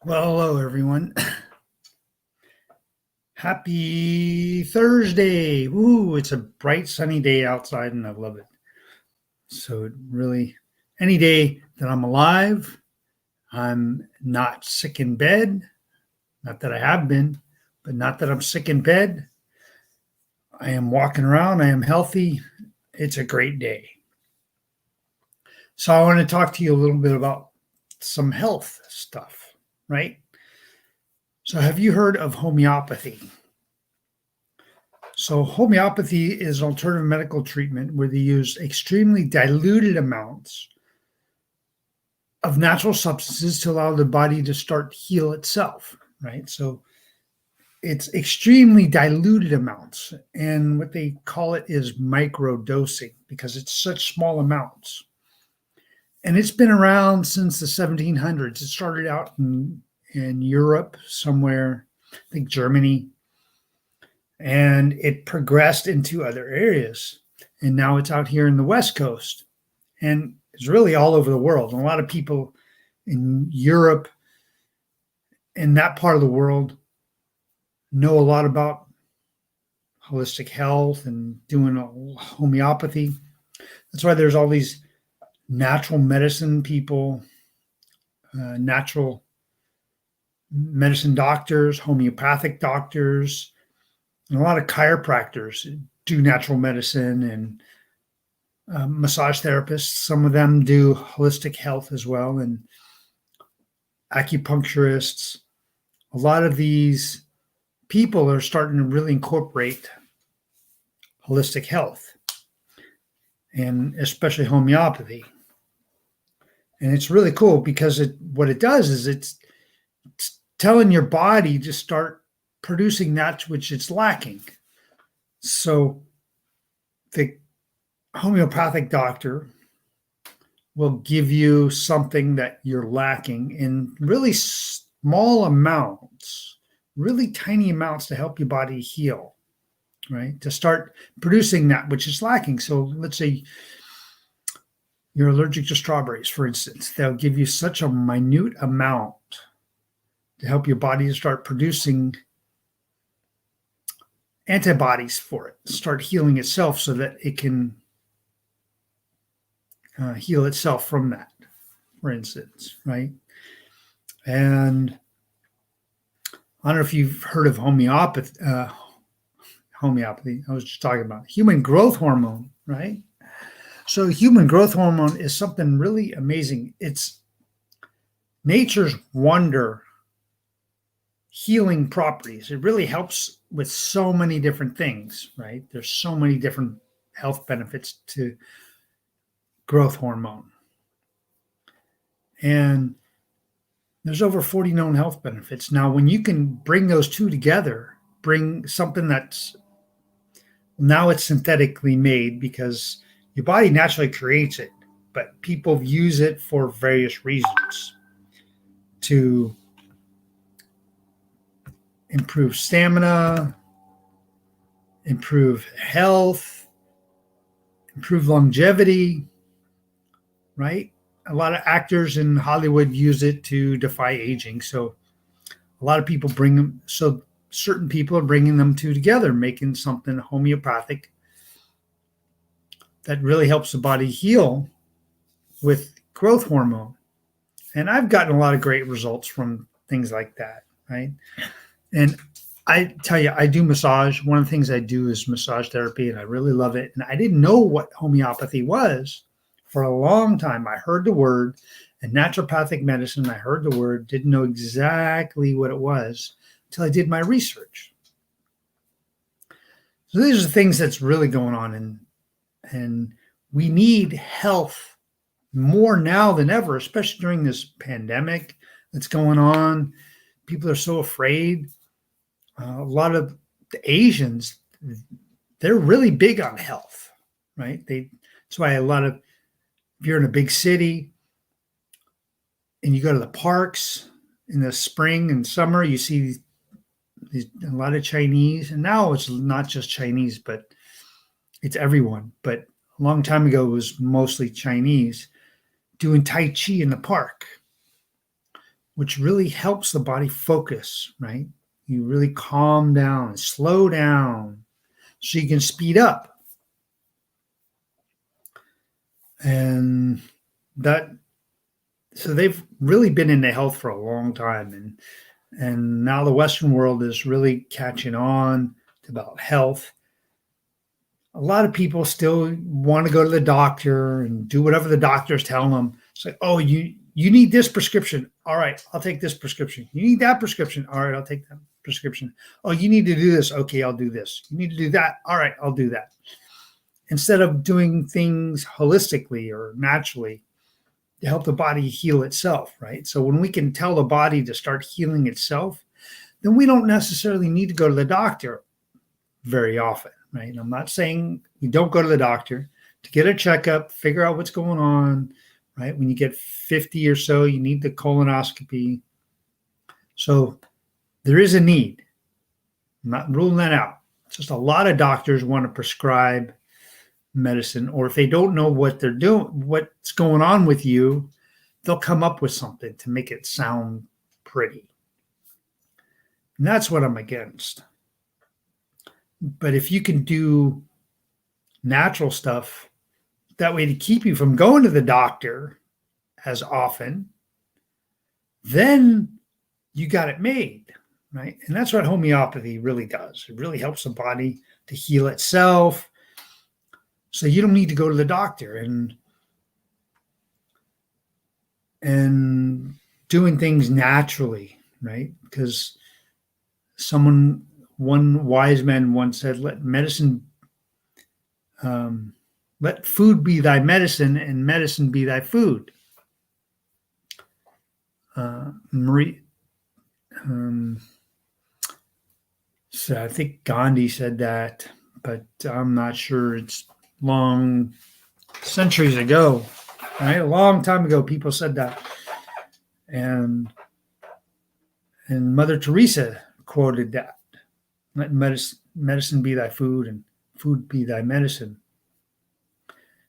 Well, hello everyone. Happy Thursday. Ooh, it's a bright sunny day outside and I love it. So it really any day that I'm alive, I'm not sick in bed, not that I have been, but not that I'm sick in bed. I am walking around, I am healthy. It's a great day. So I want to talk to you a little bit about some health stuff, right? So have you heard of homeopathy? So, homeopathy is alternative medical treatment where they use extremely diluted amounts of natural substances to allow the body to start heal itself, right? So, it's extremely diluted amounts. And what they call it is micro dosing because it's such small amounts. And it's been around since the 1700s. It started out in Europe, somewhere, I think Germany, and it progressed into other areas. And now it's out here in the West Coast and it's really all over the world. And a lot of people in Europe, in that part of the world, know a lot about holistic health and doing homeopathy. That's why there's all these natural medicine people, natural medicine doctors, homeopathic doctors, and a lot of chiropractors do natural medicine and massage therapists. Some of them do holistic health as well, and acupuncturists. A lot of these people are starting to really incorporate holistic health and especially homeopathy. And it's really cool because what it does is it's telling your body to start producing that which it's lacking. So the homeopathic doctor will give you something that you're lacking in really small amounts, really tiny amounts to help your body heal, right? To start producing that which is lacking. So let's say you're allergic to strawberries, for instance. They'll give you such a minute amount to help your body to start producing antibodies for it, start healing itself so that it can heal itself from that, for instance, right? And I don't know if you've heard of homeopathy. Homeopathy. I was just talking about human growth hormone, right? So, human growth hormone is something really amazing. It's nature's wonder healing properties. It really helps with so many different things, right? There's so many different health benefits to growth hormone. And there's over 40 known health benefits. Now, when you can bring those two together, bring something that's now it's synthetically made because your body naturally creates it, but people use it for various reasons to improve stamina, improve health, improve longevity, right? A lot of actors in Hollywood use it to defy aging. So a lot of people bring them. So certain people are bringing them two together, making something homeopathic that really helps the body heal with growth hormone. And I've gotten a lot of great results from things like that, right? And I tell you, I do massage. One of the things I do is massage therapy, and I really love it. And I didn't know what homeopathy was for a long time. I heard the word, and naturopathic medicine, I heard the word, didn't know exactly what it was until I did my research. So these are the things that's really going on, and we need health more now than ever, especially during this pandemic that's going on. People are so afraid. A lot of the Asians, they're really big on health, right? That's why if you're in a big city and you go to the parks in the spring and summer, you see a lot of Chinese. And now it's not just Chinese, but it's everyone. But a long time ago, it was mostly Chinese doing Tai Chi in the park. which really helps the body focus, right? You really calm down, slow down, so you can speed up. And so they've really been into health for a long time. And now the Western world is really catching on about health. A lot of people still want to go to the doctor and do whatever the doctor's telling them. It's like, oh, you need this prescription. All right, I'll take this prescription. You need that prescription. All right, I'll take that prescription. Oh, you need to do this. Okay, I'll do this. You need to do that. All right, I'll do that. Instead of doing things holistically or naturally to help the body heal itself, right? So when we can tell the body to start healing itself, then we don't necessarily need to go to the doctor very often, right? I'm not saying you don't go to the doctor to get a checkup, figure out what's going on, right? When you get 50 or so, you need the colonoscopy. So there is a need. I'm not ruling that out. It's just a lot of doctors want to prescribe medicine, or if they don't know what they're doing, what's going on with you, they'll come up with something to make it sound pretty. And that's what I'm against. But if you can do natural stuff that way to keep you from going to the doctor as often, then you got it made, right? And that's what homeopathy really does. It really helps the body to heal itself. So you don't need to go to the doctor, and doing things naturally, right? Because one wise man once said, let food be thy medicine and medicine be thy food. So I think Gandhi said that, but I'm not sure. It's long centuries ago, right? A long time ago, people said that. And Mother Teresa quoted that. Let medicine be thy food and food be thy medicine.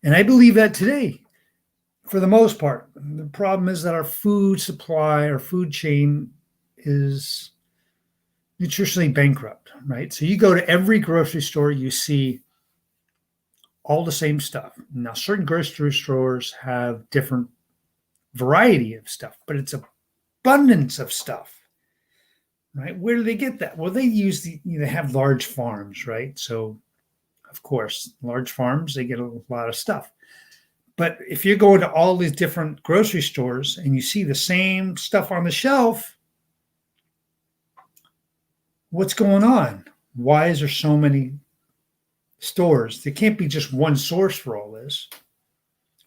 And I believe that today, for the most part. The problem is that our food supply, our food chain is nutritionally bankrupt, right? So you go to every grocery store, you see all the same stuff. Now, certain grocery stores have different variety of stuff, but it's abundance of stuff, right? Where do they get that? Well, they have large farms, right? So, of course, large farms, they get a lot of stuff. But if you're going to all these different grocery stores and you see the same stuff on the shelf, what's going on? Why is there so many stores? There can't be just one source for all this.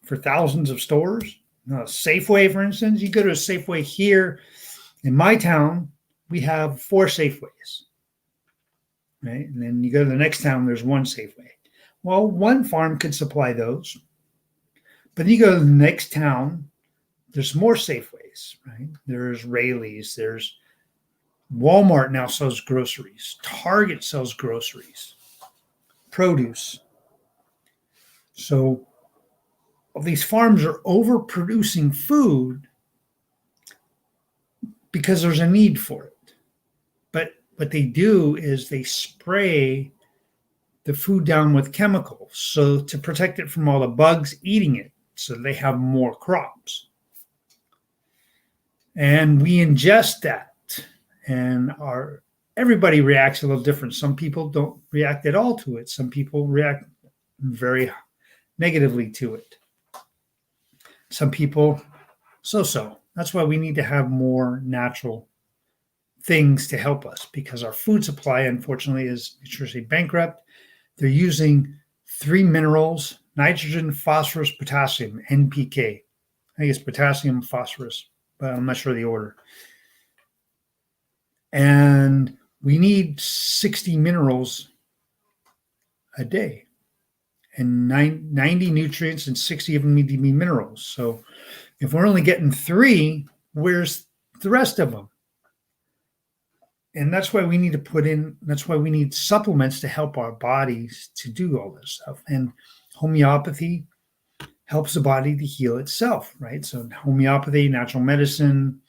For thousands of stores. Safeway, for instance, you go to a Safeway here in my town, we have 4 Safeways, right? And then you go to the next town, there's 1 Safeway. Well, one farm could supply those, but then you go to the next town, there's more Safeways, right? There's Raley's, there's Walmart now sells groceries, Target sells groceries, produce. So these farms are overproducing food because there's a need for it. But what they do is they spray the food down with chemicals so to protect it from all the bugs eating it, so they have more crops. And we ingest that, and everybody reacts a little different. Some people don't react at all to it. Some people react very negatively to it. Some people, so. That's why we need to have more natural things to help us, because our food supply, unfortunately, is nutritionally bankrupt. They're using 3 minerals: nitrogen, phosphorus, potassium, NPK. I think it's potassium, phosphorus, but I'm not sure the order. And we need 60 minerals a day, and 90 nutrients, and 60 of them need to be minerals. So if we're only getting 3, where's the rest of them? And that's why we need to that's why we need supplements to help our bodies to do all this stuff. And homeopathy helps the body to heal itself, right? So homeopathy, natural medicine,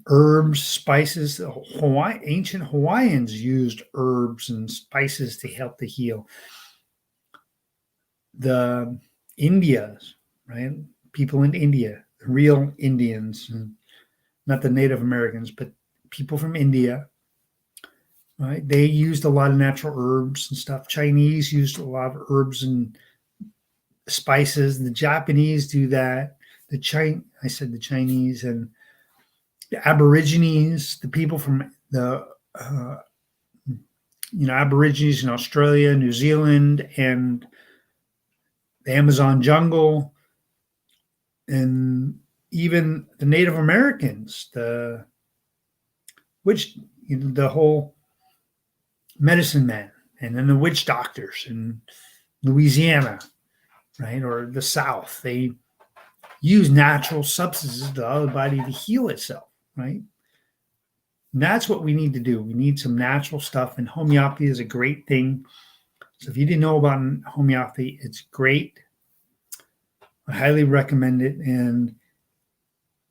herbs, spices. Ancient Hawaiians used herbs and spices to help to heal. The Indias, right? People in India, real Indians, not the Native Americans, but people from India, right? They used a lot of natural herbs and stuff. Chinese used a lot of herbs and spices. The Japanese do that. I said the Chinese and the Aborigines, the people from the Aborigines in Australia, New Zealand, and the Amazon jungle, and even the Native Americans, the whole medicine men, and then the witch doctors in Louisiana, right, or the South. They use natural substances to allow the body to heal itself, right? And that's what we need to do. We need some natural stuff, and homeopathy is a great thing. So if you didn't know about homeopathy, it's great. I highly recommend it. And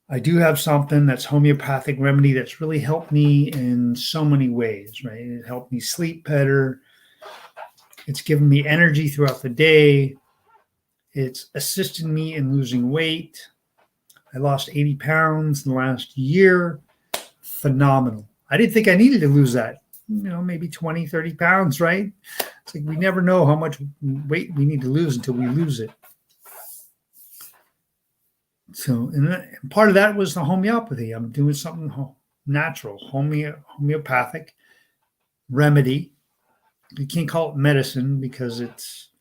I do have something that's homeopathic remedy that's really helped me in so many ways, right? It helped me sleep better. It's given me energy throughout the day. It's assisted me in losing weight. I lost 80 pounds in the last year. Phenomenal. I didn't think I needed to lose that, maybe 20, 30 pounds, right? It's like we never know how much weight we need to lose until we lose it. So, and part of that was the homeopathy. I'm doing something natural, homeopathic remedy. You can't call it medicine because it's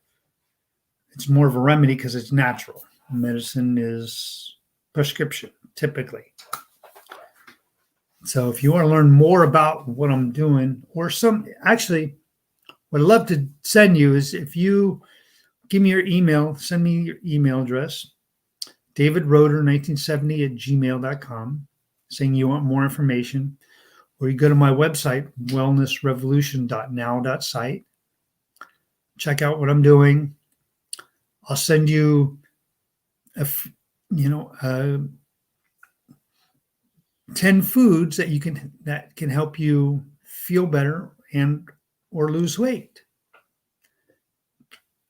more of a remedy because it's natural. Medicine is prescription, typically. So if you want to learn more about what I'm doing, or what I'd love to send you is if you give me your email, send me your email address, davidroeder1970@gmail.com, saying you want more information, or you go to my website, wellnessrevolution.now.site, check out what I'm doing. I'll send you 10 foods that can help you feel better and or lose weight.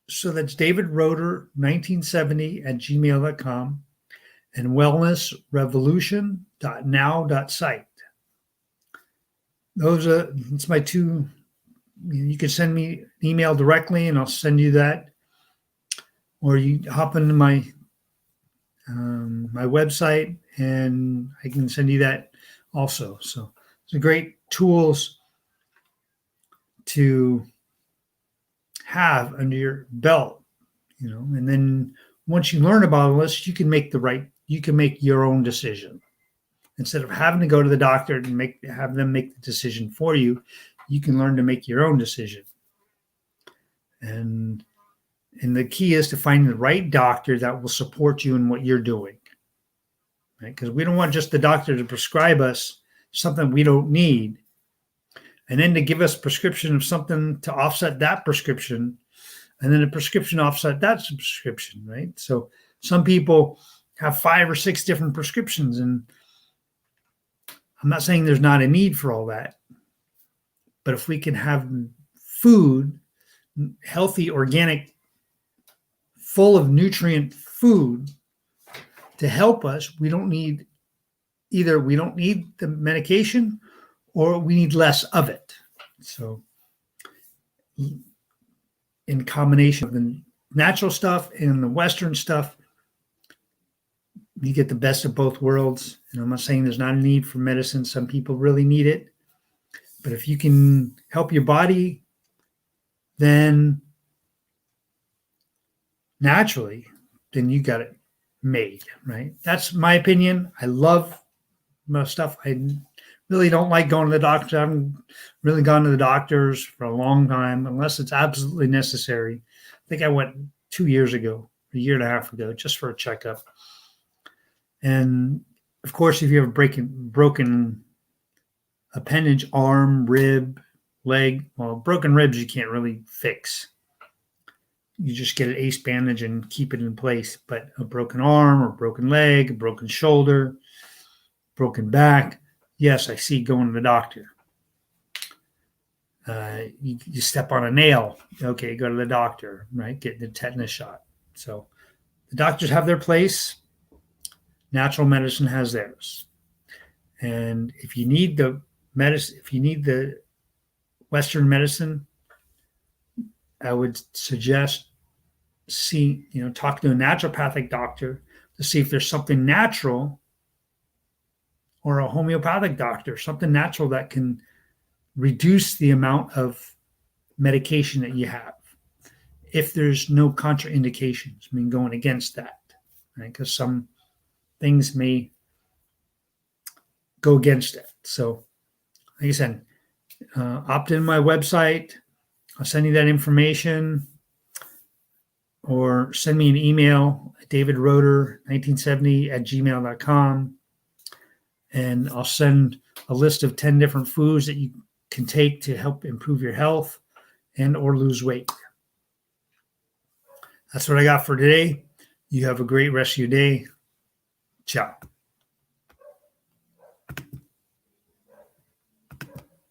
So that's davidroeder1970@gmail.com and wellnessrevolution.now.site. It's my two. You can send me an email directly and I'll send you that, or you hop into my website and I can send you that also. So it's a great tools to have under your belt, and then once you learn about all this, you can make your own decision. Instead of having to go to the doctor and have them make the decision for you, you can learn to make your own decision. And the key is to find the right doctor that will support you in what you're doing, right? Because we don't want just the doctor to prescribe us something we don't need, and then to give us a prescription of something to offset that prescription, and then a prescription offset that prescription, right? So some people have 5 or 6 different prescriptions, and I'm not saying there's not a need for all that, but if we can have food, healthy, organic, full of nutrient food to help us, we don't need the medication or we need less of it. So in combination of the natural stuff and the Western stuff, you get the best of both worlds. And I'm not saying there's not a need for medicine. Some people really need it. But if you can help your body, then naturally, then you got it made, right? That's my opinion. I love my stuff. I really don't like going to the doctor. I haven't really gone to the doctors for a long time, unless it's absolutely necessary. I think I went 2 years ago, a year and a half ago, just for a checkup. And of course, if you have a broken appendage, arm, rib, leg, well, broken ribs you can't really fix. You just get an ace bandage and keep it in place. But a broken arm or broken leg, a broken shoulder, Broken back, yes, I see going to the doctor. You step on a nail, okay, go to the doctor, right? Get the tetanus shot. So the doctors have their place. Natural medicine has theirs. And if you need the medicine, if you need the Western medicine, I would suggest talk to a naturopathic doctor to see if there's something natural, or a homeopathic doctor, something natural that can reduce the amount of medication that you have, if there's no contraindications, I mean, going against that, right? Because some things may go against it. So, like I said, opt in my website. I'll send you that information, or send me an email at davidroeder1970@gmail.com, and I'll send a list of 10 different foods that you can take to help improve your health and or lose weight. That's what I got for today. You have a great rest of your day. Ciao.